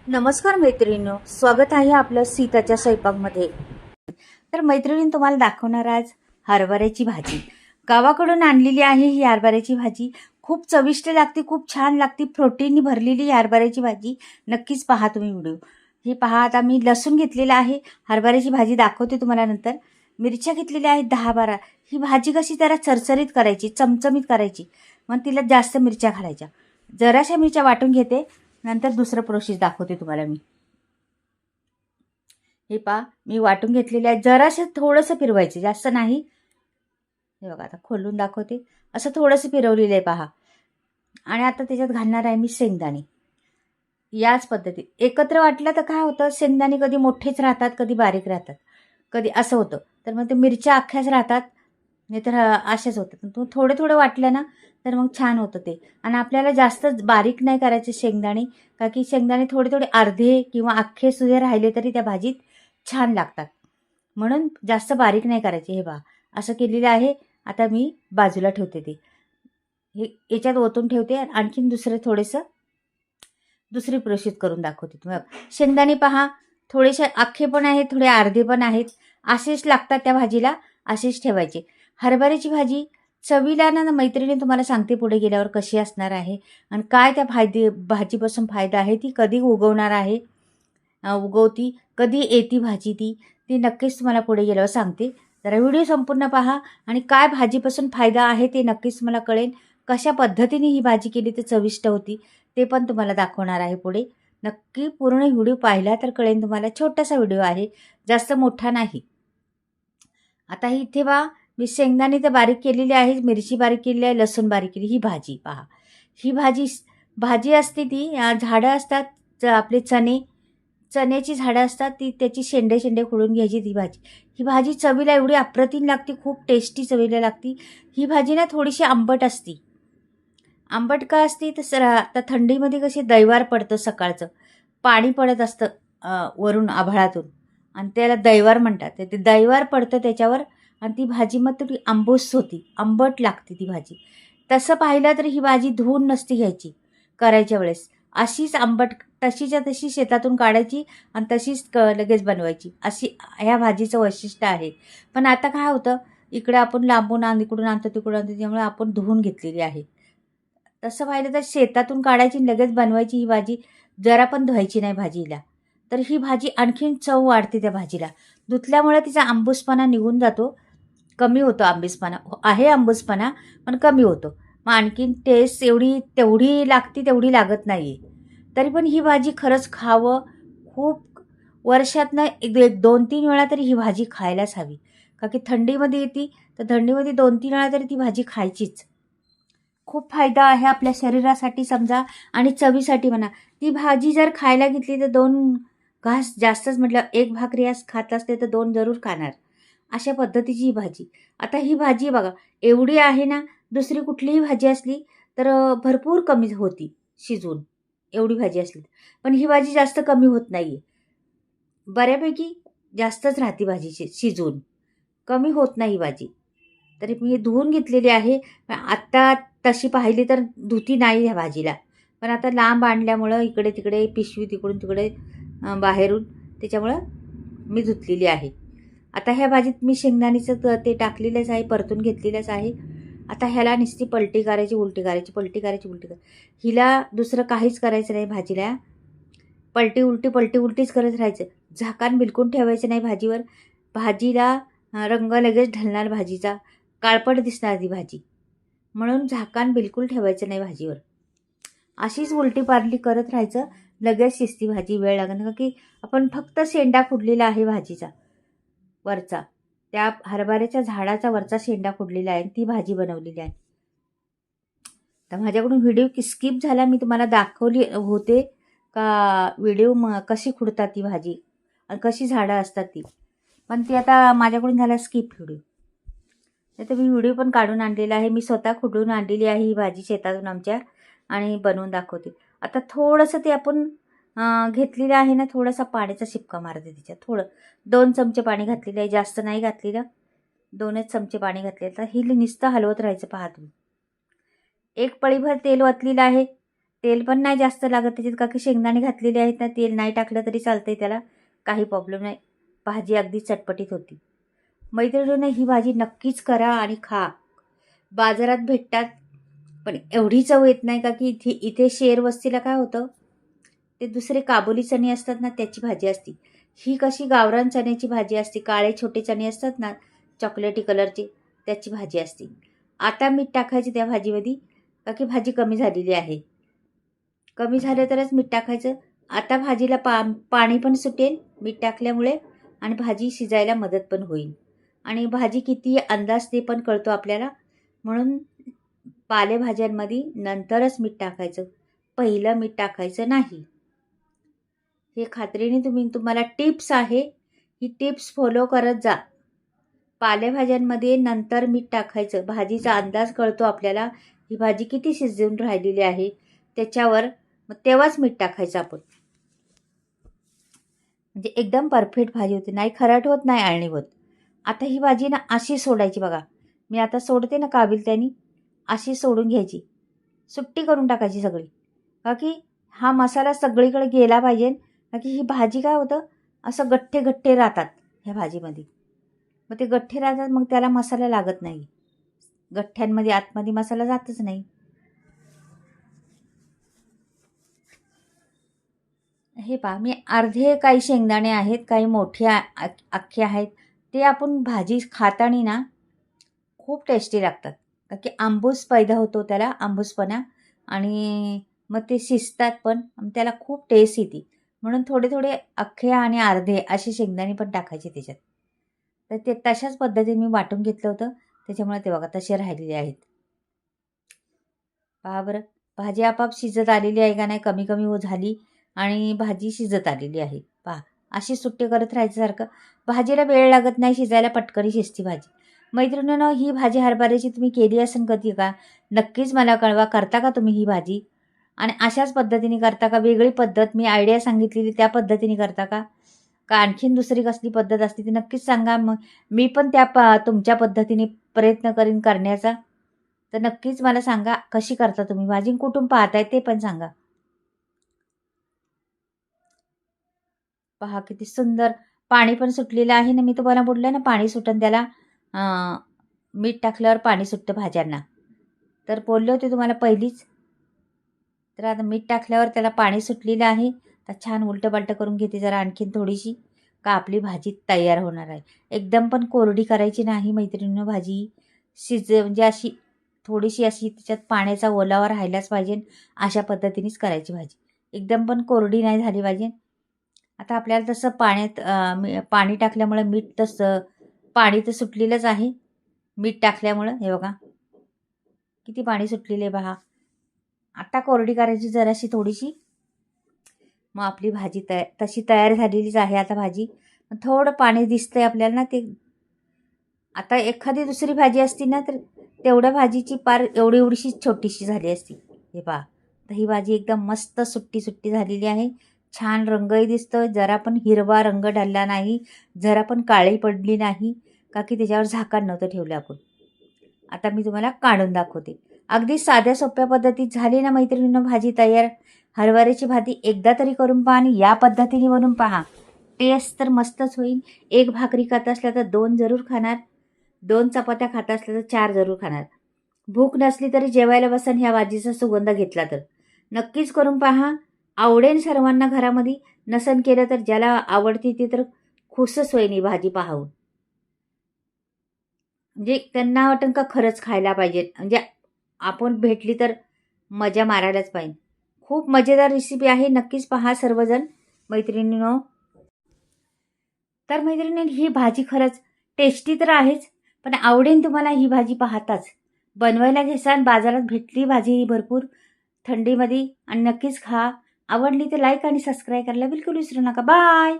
नमस्कार मैत्रिणींनो, स्वागत आहे आपलं सीताच्या स्वयंपाकमध्ये. तर मैत्रिणी तुम्हाला दाखवणार आज हरभऱ्याची भाजी. गावाकडून आणलेली आहे ही हरभऱ्याची भाजी. खूप चविष्ट लागते, खूप छान लागते, प्रोटीननी भरलेली ही हरभऱ्याची भाजी. नक्कीच पहा तुम्ही व्हिडिओ. हे पहा, आता मी लसूण घेतलेला आहे. हरभऱ्याची भाजी दाखवते तुम्हाला नंतर. मिरच्या घेतलेल्या आहेत 10-12. ही भाजी कशी जरा चरचरीत करायची, चमचमीत करायची, मग तिला जास्त मिरच्या घालायच्या. जराशा मिरच्या वाटून घेते, नंतर दुसरं प्रोसेस दाखवते तुम्हाला मी. हे पहा, मी वाटून घेतलेले आहे. जरासं थोडंसं फिरवायचं, जास्त नाही. हे बघा, आता खोलून दाखवते. असं थोडंसं फिरवलेलं आहे पहा. आणि आता त्याच्यात घालणार आहे मी शेंगदाणे. याच पद्धतीत एकत्र वाटलं तर काय होतं, शेंगदाणे कधी मोठेच राहतात, कधी बारीक राहतात, कधी असं होतं. तर मग ते मिरच्या अख्ख्याच राहतात, नाही तर अशाच होतात. तो थोडे थोडे वाटलं ना तर मग छान होतं ते. आणि आपल्याला जास्त बारीक नाही करायचे शेंगदाणे, का की शेंगदाणे थोडे थोडे अर्धे किंवा अख्खे सुद्धा राहिले तरी त्या भाजीत छान लागतात. म्हणून जास्त बारीक नाही करायचे. हे पहा, असं केलेलं आहे. आता मी बाजूला ठेवते ते. हे याच्यात ओतून ठेवते. आणखीन दुसरी प्रोसेस करून दाखवते तुम्हाला. शेंगदाणे पहा, थोडेसे अख्खे पण आहेत, थोडे अर्धे पण आहेत. असेच लागतात त्या भाजीला, असेच ठेवायचे. हरभऱ्याची भाजी चवीला ना मैत्रिणी तुम्हाला सांगते पुढे गेल्यावर कशी असणार आहे आणि काय त्या भाजीपासून फायदा आहे, ती कधी उगवणार आहे, उगवती कधी येती भाजी, ती नक्कीच तुम्हाला पुढे गेल्यावर सांगते. जरा व्हिडिओ संपूर्ण पहा आणि काय भाजीपासून फायदा आहे ते नक्कीच मला कळेल. कशा पद्धतीने ही भाजी केली तर चविष्ट होती ते पण तुम्हाला दाखवणार आहे पुढे. नक्की पूर्ण व्हिडिओ पाहिला तर कळेल तुम्हाला. छोटासा व्हिडिओ आहे, जास्त मोठा नाही. आता इथे पहा, मी शेंगदाणे तर बारीक केलेली आहे, मिरची बारीक केलेली आहे, लसूण बारीक केली. ही भाजी पहा, ही भाजी असते ती झाडं असतात आपले चण्याची झाडं असतात, ती त्याची शेंडे खोडून घ्यायची ती भाजी. ही भाजी चवीला एवढी अप्रतिम लागते, खूप टेस्टी चवीला लागते. ही भाजी ना थोडीशी आंबट असते. आंबट का असते तर आता थंडीमध्ये कशी दैवार पडतं, सकाळचं पाणी पडत असतं वरून आभाळातून, आणि त्याला दैवार म्हणतात. ते दैवार पडतं त्याच्यावर, आणि ती भाजी मग थोडी आंबूस होती, आंबट लागते ती भाजी. तसं पाहिलं तर ही भाजी धुवून नसती घ्यायची करायच्या वेळेस. अशीच आंबट तशीच्या तशी शेतातून काढायची आणि तशीच लगेच बनवायची. अशी ह्या भाजीचं वैशिष्ट्य आहे. पण आता काय होतं, इकडे आपण लांबून इकडून आणतो तिकडून आणतो, त्यामुळे आपण धुवून घेतलेली आहे. तसं पाहिलं तर शेतातून काढायची लगेच बनवायची ही भाजी, जरा पण धुवायची नाही भाजीला. तर ही भाजी आणखीन चव वाढते त्या भाजीला. धुतल्यामुळे तिचा आंबूसपणा निघून जातो, कमी होतो आंबूसपणा. आहे आंबूसपणा, पण कमी होतो. मग आणखीन टेस्ट तेवढी लागते, तेवढी लागत नाही आहे. तरी पण ही भाजी खरंच खावं, खूप वर्षातनं एक 2-3 वेळा तरी ही भाजी खायलाच हवी. का की थंडीमध्ये येते, तर थंडीमध्ये 2-3 वेळा तरी ती भाजी खायचीच. खूप फायदा आहे आपल्या शरीरासाठी समजा, आणि चवीसाठी म्हणा. ती भाजी जर खायला घेतली तर 2 घास जास्तच, म्हटलं 1 भाकरी आज खात असते तर 2 जरूर खाणार. अशा पद्धतीची ही भाजी. आता ही भाजी बघा एवढी आहे ना, दुसरी कुठलीही भाजी असली तर भरपूर कमी होती शिजून, एवढी भाजी असली. पण ही भाजी जास्त कमी होत नाही आहे, बऱ्यापैकी जास्तच राहते भाजीची शिजून, कमी होत नाही भाजी. तरी मी धुवून घेतलेली आहे. आत्ता तशी पाहिली तर धुती नाही ह्या भाजीला, पण आता लांब आणल्यामुळं इकडे तिकडे पिशवी तिकडून तिकडे बाहेरून, त्याच्यामुळं मी धुतलेली आहे. आता ह्या भाजीत मी शेंगदाणीचं ते टाकलेलंच आहे, परतून घेतलेलंच आहे. आता ह्याला नुसती पलटी करायची, उलटी करायची, पलटी करायची, उलटी करायची. हिला दुसरं काहीच करायचं नाही भाजीला. पलटी उलटीच करत राहायचं. झाकण बिलकुल ठेवायचं नाही भाजीवर. भाजीला रंग लगेच ढलणार भाजीचा, काळपट दिसणार ती भाजी, म्हणून झाकण बिलकुल ठेवायचं नाही भाजीवर. अशीच उलटी पारली करत राहायचं, लगेच शिजती भाजी. वेळ लागणार, का की आपण फक्त शेंडा खुडलेला आहे भाजीचा वरचा, त्या हरभऱ्याच्या झाडाचा वरचा शेंडा खुडलेला आहे, ती भाजी बनवलेली आहे. तर माझ्याकडून व्हिडिओ स्किप झाला, मी तुम्हाला दाखवली होते का व्हिडिओ कशी खुडतात ती भाजी आणि कशी झाडं असतात ती, पण ती आता माझ्याकडून झाला स्किप व्हिडिओ. तर मी व्हिडिओ पण काढून आणलेला आहे. मी स्वतः खुडून आणलेली आहे ही भाजी शेतातून आमच्या, आणि बनवून दाखवते. आता थोडंसं ते आपण घेतलेलं आहे ना, थोडासा पाण्याचा शिपका मारते तिच्यात. थोडं 2 चमचे पाणी घातलेलं आहे, जास्त नाही घातलेलं, 2च चमचे पाणी घातलेलं. तर ही नुसतं हलवत राहायचं. पहा तुम्ही, 1 पळीभर तेल ओतलेलं आहे, तेल पण नाही जास्त लागत त्याच्यात, का की शेंगदाणे घातलेले आहेत ना. तेल नाही टाकलं तरी चालतंय, त्याला काही प्रॉब्लेम नाही. भाजी अगदी चटपटीत होती. मैत्रिणींनो, ही भाजी नक्कीच करा आणि खा. बाजारात भेटतात पण एवढी चव येत नाही, का की इथे शेर वस्तीला काय होतं, ते दुसरे काबुली चणे असतात ना, त्याची भाजी असती. ही कशी गावरान चण्याची भाजी असते. काळे छोटे चणे असतात ना, चॉकलेटी कलरचे, त्याची भाजी असते. आता मीठ टाकायचे त्या भाजीमध्ये, का की भाजी कमी झालेली आहे. कमी झालं तरच मीठ टाकायचं. आता भाजीला पाणी पण सुटेल मीठ टाकल्यामुळे, आणि भाजी शिजायला मदत पण होईल. आणि भाजी किती अंदाज ते पण कळतो आपल्याला. म्हणून पालेभाज्यांमध्ये नंतरच मीठ टाकायचं, पहिलं मीठ टाकायचं नाही. हे खात्रीने तुम्हाला टिप्स आहे, ही टिप्स फॉलो करत जा. पालेभाज्यांमध्ये नंतर मीठ टाकायचं. भाजीचा अंदाज कळतो आपल्याला, ही भाजी किती शिजून राहिलेली आहे त्याच्यावर, मग तेव्हाच मीठ टाकायचं आपण. म्हणजे एकदम परफेक्ट भाजी होते, नाही खराट होत, नाही आळणी होत. आता ही भाजी ना अशी सोडायची बघा. मी आता सोडते ना काबिल त्यानी, अशी सोडून घ्यायची, सुट्टी करून टाकायची सगळी, का की हा मसाला सगळीकडे गेला पाहिजे. का की ही भाजी काय होतं, असं गठ्ठे गठ्ठे राहतात ह्या भाजीमध्ये. मग ते गठ्ठे राहतात, मग त्याला मसाला लागत नाही. गठ्ठ्यांमध्ये आतमध्ये मसाला जातच नाही. हे पहा, मी अर्धे काही शेंगदाणे आहेत, काही मोठे अख्खे आहेत. ते आपण भाजी खाताना ना खूप टेस्टी लागतात, का की आंबूस पैदा होतो त्याला, आंबूसपणा. आणि मग ते शिजतात पण, त्याला खूप टेस्ट येते. म्हणून थोडे थोडे अख्खे आणि अर्धे असे शेंगदाणे पण टाकायचे त्याच्यात. तर ते तशाच पद्धतीने मी वाटून घेतलं होतं, त्याच्यामुळे ते बघा तसे राहिलेले आहेत. पहा बरं, भाजी आपाप शिजत आलेली आहे का नाही, कमी कमी झाली आणि भाजी शिजत आलेली आहे. पहा, अशी सुट्टे करत राहायचं सारखं. भाजीला वेळ लागत नाही शिजायला, पटकरी शिजती भाजी. मैत्रिणींनो, ही भाजी हरभऱ्याची तुम्ही केली असेल कधी का? नक्कीच मला कळवा. करता का तुम्ही ही भाजी? आणि अशाच पद्धतीने करता का? वेगळी पद्धत मी आयडिया सांगितलेली त्या पद्धतीने करता का? का आणखीन दुसरी कसली पद्धत असते ती नक्कीच सांगा. मग मी पण तुमच्या पद्धतीने प्रयत्न करीन करण्याचा. तर नक्कीच मला सांगा, कशी करता तुम्ही भाजी, कुठून पाहताय ते पण सांगा. पहा किती सुंदर पाणी पण सुटलेलं आहे ना. मी तुम्हाला बोललं ना, पाणी सुटन त्याला, मीठ टाकल्यावर पाणी सुटतं भाज्यांना. तर बोलले होते तुम्हाला पहिलीच. तर आता मीठ टाकल्यावर त्याला पाणी सुटलेलं आहे. तर छान उलटं करून घेते जरा आणखीन थोडीशी, का आपली भाजी तयार होणार आहे. एकदम पण कोरडी करायची नाही मैत्रिणींनो भाजी. म्हणजे अशी थोडीशी अशी त्याच्यात पाण्याचा ओलावा राहिलाच पाहिजे, अशा पद्धतीनेच करायची भाजी. एकदम पण कोरडी नाही झाली पाहिजे. आता आपल्याला तसं पाणी टाकल्यामुळे मीठ तसं पाणी तर सुटलेलंच आहे मीठ टाकल्यामुळं. हे बघा किती पाणी सुटलेलं आहे पहा. आता कोरडी करायची जराशी थोडीशी, मग आपली भाजी तशी तयार झालेलीच आहे आता भाजी. थोडं पाणी दिसतंय आपल्याला ना ते. आता एखादी दुसरी भाजी असती ना, तर तेवढ्या भाजीची पार एवढीशी छोटीशी झाली असती. हे पहा, तर ही भाजी एकदम मस्त सुट्टी सुट्टी झालेली आहे. छान रंगही दिसतो, जरा पण हिरवा रंग ढालला नाही, जरा पण काळी पडली नाही, का की त्याच्यावर झाकण नव्हतं ठेवलं आपण. आता मी तुम्हाला काढून दाखवते. अगदी साध्या सोप्या पद्धतीत झाली ना मैत्रिणींनो भाजी तयार. हरभऱ्याची भाजी एकदा तरी करून पहा आणि या पद्धतीने बनवून पहा. टेस्ट तर मस्तच होईल. एक भाकरी खात असल्या तर 2 जरूर खाणार, 2 चपात्या खात असल्या तर 4 जरूर खाणार. भूक नसली तरी जेवायला बसन ह्या भाजीचा सुगंध घेतला तर. नक्कीच करून पहा, आवडेल सर्वांना घरामध्ये. नसन केलं तर ज्याला आवडती ते तर खुशच होईन ही भाजी पाहून. म्हणजे त्यांना वाटेल का खरंच खायला पाहिजे, म्हणजे आपण भेटली तर मजा मारायलाच पाहिजे. खूप मजेदार रेसिपी आहे, नक्कीच पहा सर्वजण मैत्रिणींनो. तर मैत्रिणींनो, ही भाजी खरंच टेस्टी तर आहेच, पण आवडेल तुम्हाला ही भाजी पाहताच. बनवायला घेसान, बाजारात भेटली भाजी ही भरपूर थंडीमध्ये, आणि नक्कीच खा. आवडली तर लाईक आणि सबस्क्राईब करायला बिलकुल विसरू नका. बाय.